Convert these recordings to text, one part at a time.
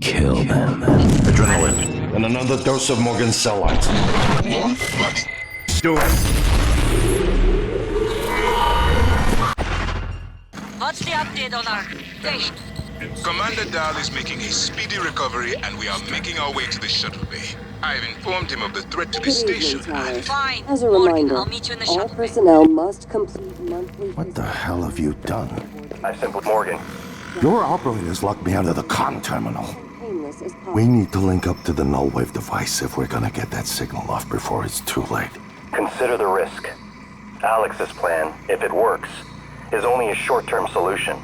Kill them. Adrenaline. And another dose of Morgan cell lines. Do it. What's the update on our date? Commander Dahl is making a speedy recovery and we are making our way to the shuttle bay. I've informed him of the threat to the station. Fine. As a Morgan, reminder, I'll meet you in the all shuttle bay. personnel must complete monthly... What the hell have you done? I sent with Morgan. Your operators locked me out of the comm terminal. Painless as possible. We need to link up to the null wave device if we're gonna get that signal off before it's too late. Consider the risk. Alex's plan, if it works, is only a short-term solution.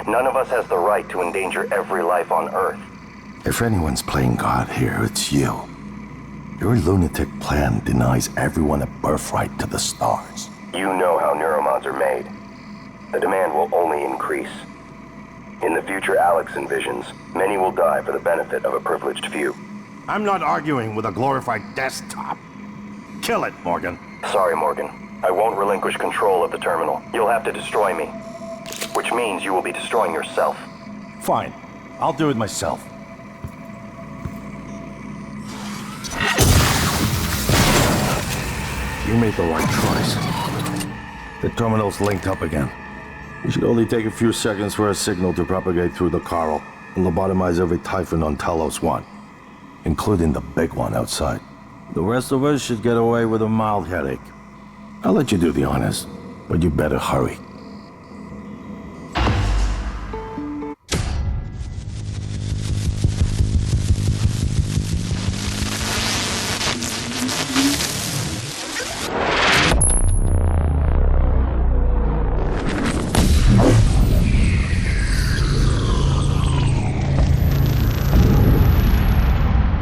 None of us has the right to endanger every life on Earth. If anyone's playing God here, it's you. Your lunatic plan denies everyone a birthright to the stars. You know how neuromods are made. The demand will only increase. In the future Alex envisions, many will die for the benefit of a privileged few. I'm not arguing with a glorified desktop. Kill it, Morgan. Sorry, Morgan. I won't relinquish control of the terminal. You'll have to destroy me. Which means you will be destroying yourself. Fine. I'll do it myself. You made the right choice. The terminal's linked up again. It should only take a few seconds for a signal to propagate through the Coral and lobotomize every Typhon on Talos 1, including the big one outside. The rest of us should get away with a mild headache. I'll let you do the honors, but you better hurry.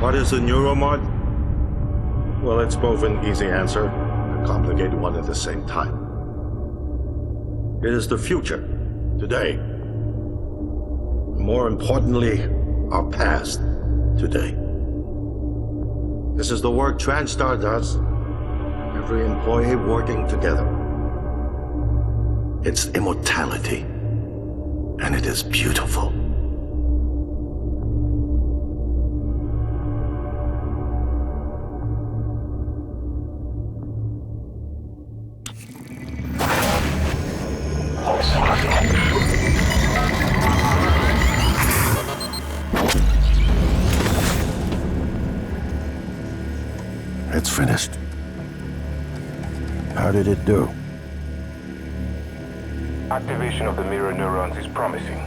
What is a neuromod? Well, it's both an easy answer and a complicated one at the same time. It is the future, today. More importantly, our past, today. This is the work TranStar does. Every employee working together. It's immortality, and it is beautiful. It's finished. How did it do? Activation of the mirror neurons is promising.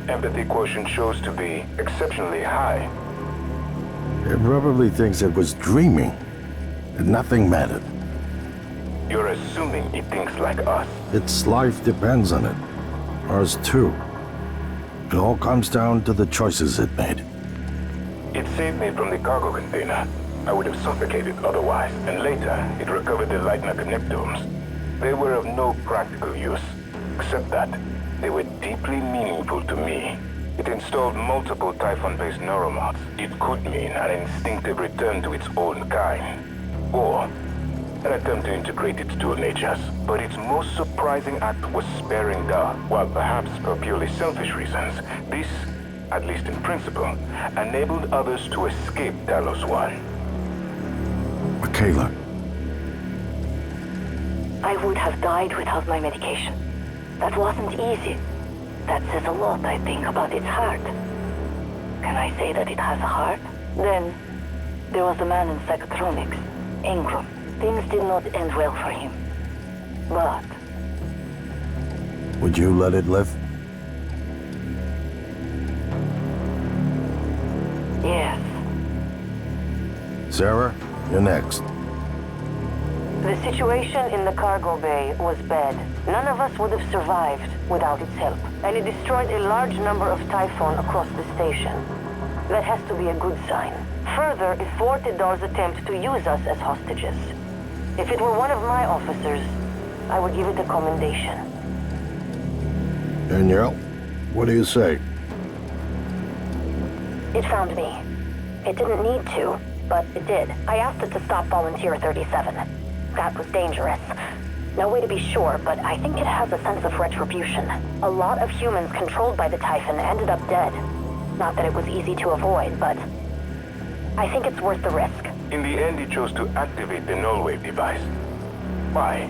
Empathy quotient shows to be exceptionally high. It probably thinks it was dreaming, and nothing mattered. You're assuming it thinks like us. Its life depends on it. Ours too. It all comes down to the choices it made. It saved me from the cargo container. I would have suffocated otherwise, and later it recovered the Leitner connectomes. They were of no practical use, except that they were deeply meaningful to me. It installed multiple Typhon-based neuromods. It could mean an instinctive return to its own kind, or an attempt to integrate its dual natures. But its most surprising act was sparing Dahl, while perhaps for purely selfish reasons. This, at least in principle, enabled others to escape Talos 1. Michaela, I would have died without my medication. That wasn't easy. That says a lot, I think, about its heart. Can I say that it has a heart? Then, there was the man in psychotronics, Ingram. Things did not end well for him. But... would you let it live? yes. Sarah, you're next. The situation in the cargo bay was bad. None of us would have survived without its help. And it destroyed a large number of Typhon across the station. That has to be a good sign. Further, it thwarted Dahl's attempt to use us as hostages. If it were one of my officers, I would give it a commendation. Danielle, what do you say? It found me. It didn't need to, but it did. I asked it to stop Volunteer 37. That was dangerous. No way to be sure, but I think it has a sense of retribution. A lot of humans controlled by the Typhon ended up dead. Not that it was easy to avoid, but I think it's worth the risk. In the end, he chose to activate the null-wave device. Why?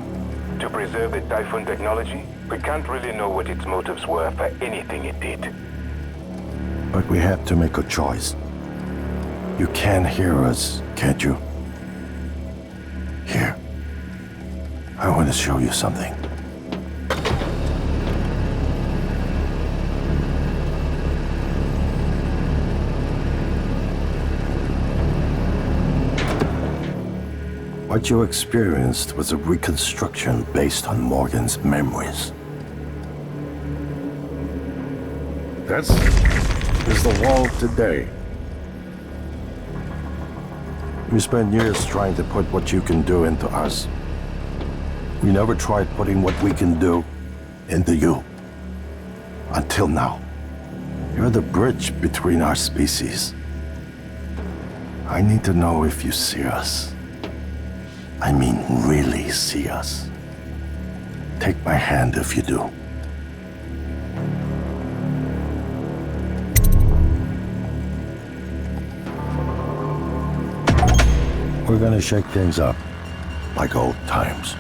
To preserve the Typhoon technology? We can't really know what its motives were for anything it did. But we have to make a choice. You can hear us, can't you? Here. I want to show you something. What you experienced was a reconstruction based on Morgan's memories. This is the wall today. We spent years trying to put what you can do into us. We never tried putting what we can do into you. Until now. You're the bridge between our species. I need to know if you see us. I mean, really see us. Take my hand if you do. We're gonna shake things up, like old times.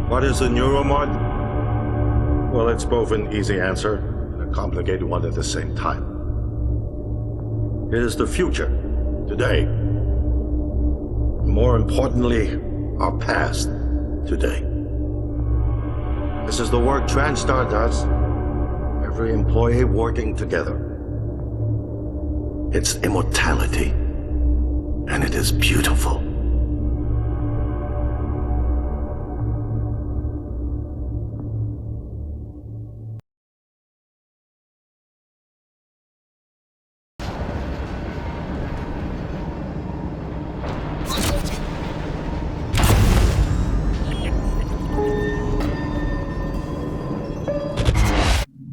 What is a neuromod? Well, it's both an easy answer and a complicated one at the same time. It is the future, today. More importantly, our past, today. This is the work TranStar does. Every employee working together. It's immortality, and it is beautiful.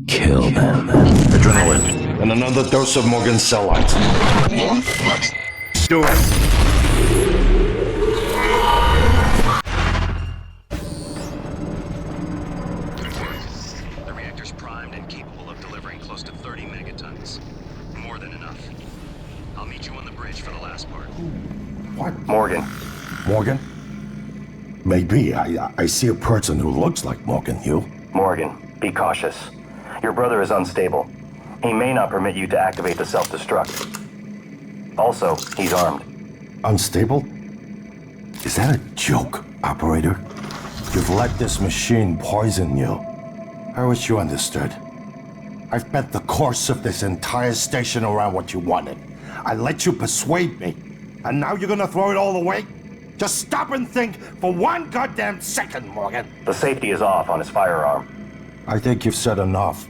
Kill them. Adrenaline. And another dose of Morgan's cell lines. Do it. The reactor's primed and capable of delivering close to 30 megatons. More than enough. I'll meet you on the bridge for the last part. What? Morgan. Morgan? Maybe. I see a person who looks like Morgan, you. Morgan, be cautious. Your brother is unstable. He may not permit you to activate the self-destruct. Also, he's armed. Unstable? Is that a joke, operator? You've let this machine poison you. I wish you understood. I've bet the course of this entire station around what you wanted. I let you persuade me. And now you're gonna throw it all away? Just stop and think for one goddamn second, Morgan. The safety is off on his firearm. I think you've said enough.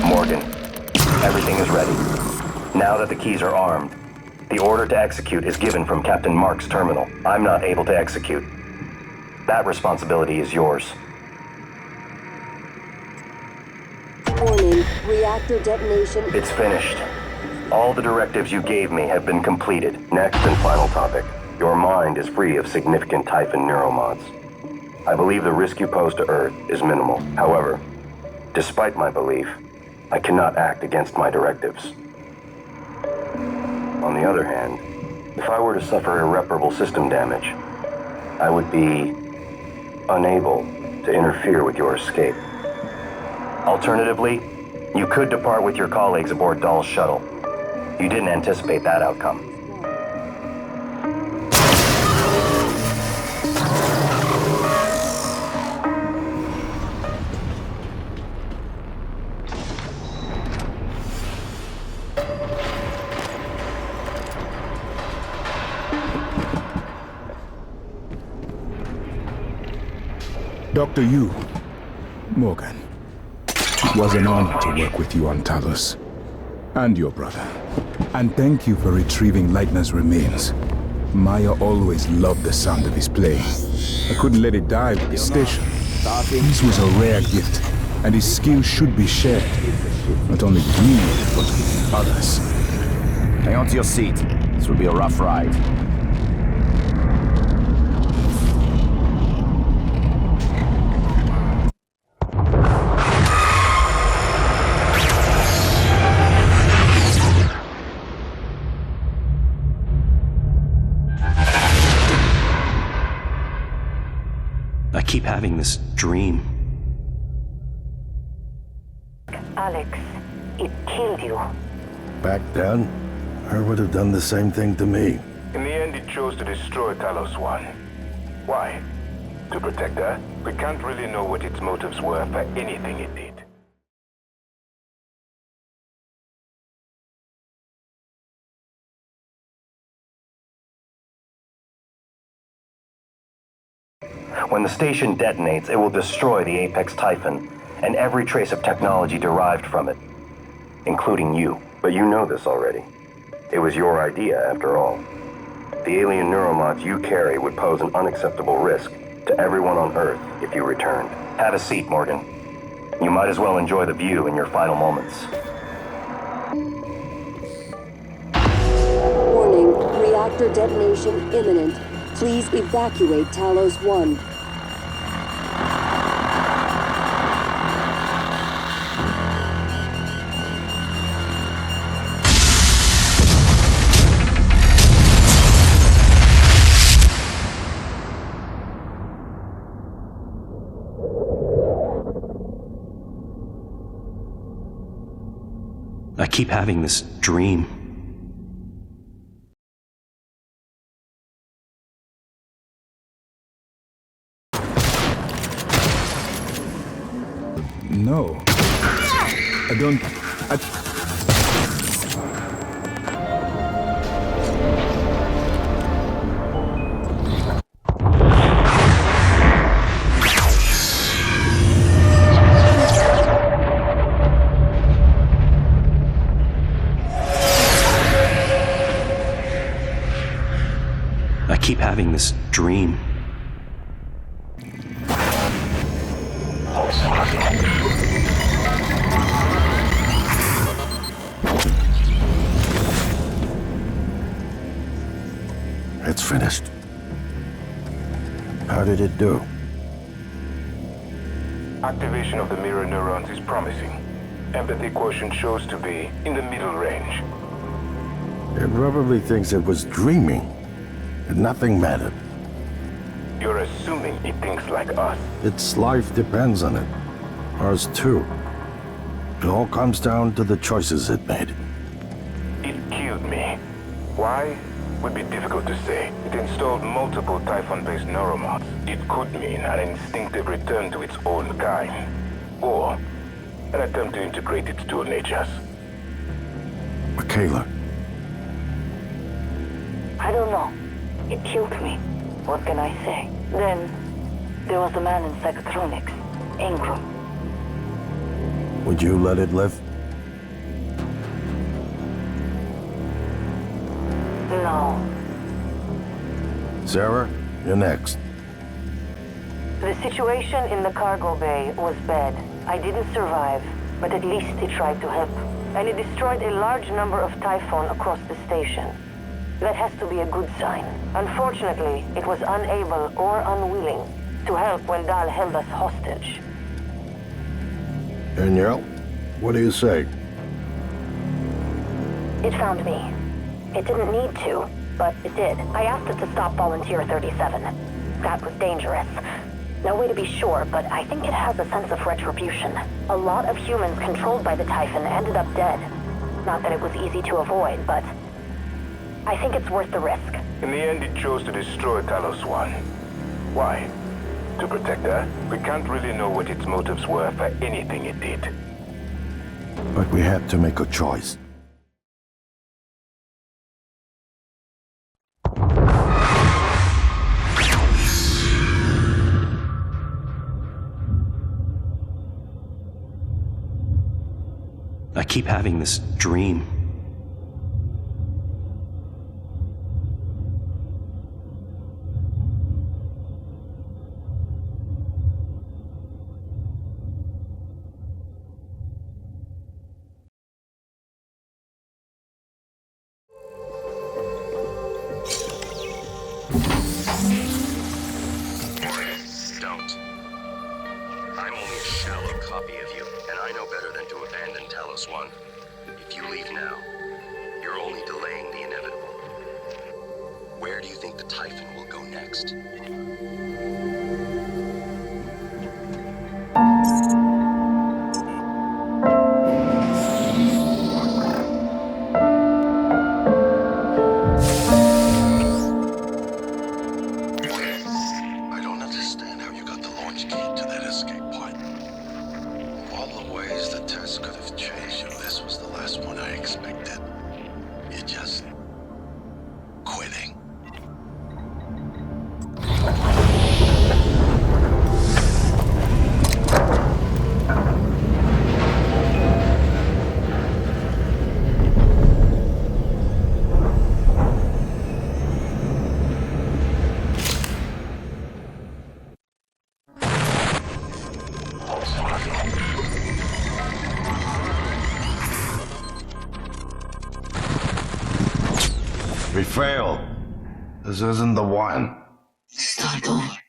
Morgan, everything is ready. Now that the keys are armed, the order to execute is given from Captain Mark's terminal. I'm not able to execute. That responsibility is yours. Warning, reactor detonation. It's finished. All the directives you gave me have been completed. Next and final topic. Your mind is free of significant Typhon neuromods. I believe the risk you pose to Earth is minimal. However, despite my belief, I cannot act against my directives. On the other hand, if I were to suffer irreparable system damage, I would be unable to interfere with your escape. Alternatively, you could depart with your colleagues aboard Dahl's shuttle. You didn't anticipate that outcome. Dr. Yu, Morgan, it was an honor to work with you on Talos. And your brother. And thank you for retrieving Leitner's remains. Maya always loved the sound of his playing. I couldn't let it die at the station. This was a rare gift, and his skill should be shared. Not only with me, but with others. Hang on to your seat. This will be a rough ride. I keep having this dream. Alex, it killed you. Back then, her would have done the same thing to me. In the end, it chose to destroy Talos One. Why? To protect her? We can't really know what its motives were for anything it did. When the station detonates, it will destroy the Apex Typhon and every trace of technology derived from it, including you. But you know this already. It was your idea, after all. The alien neuromods you carry would pose an unacceptable risk to everyone on Earth if you returned. Have a seat, Morgan. You might as well enjoy the view in your final moments. Warning, reactor detonation imminent. Please evacuate Talos 1. I keep having this dream. No. I don't... I keep having this dream. It's finished. How did it do? Activation of the mirror neurons is promising. Empathy quotient shows to be in the middle range. It probably thinks it was dreaming, and nothing mattered. You're assuming it thinks like us. Its life depends on it. Ours too. It all comes down to the choices it made. It killed me. Why? Would be difficult to say. It installed multiple Typhon-based neuromods. It could mean an instinctive return to its own kind. Or an attempt to integrate its dual natures. Michaela. I don't know. It killed me. What can I say? Then, there was a man in Psychotronics, Ingram. Would you let it live? No. Sarah, you're next. The situation in the cargo bay was bad. I didn't survive, but at least it tried to help. And it destroyed a large number of Typhon across the station. That has to be a good sign. Unfortunately, it was unable or unwilling to help when Dahl held us hostage. Danielle, what do you say? It found me. It didn't need to, but it did. I asked it to stop Volunteer 37. That was dangerous. No way to be sure, but I think it has a sense of retribution. A lot of humans controlled by the Typhon ended up dead. Not that it was easy to avoid, but I think it's worth the risk. In the end, it chose to destroy Talos One. Why? To protect her? We can't really know what its motives were for anything it did. But we had to make a choice. I keep having this dream. Don't. I'm only a shallow copy of you, and I know better than to abandon Talos One. If you leave now, you're only delaying the inevitable. Where do you think the Typhon will go next? I don't understand how you got the launch key to that escape pod. Of all the ways the test could have changed you, this was the last one I expected. You're just... quitting. We failed. This isn't the one. Start over.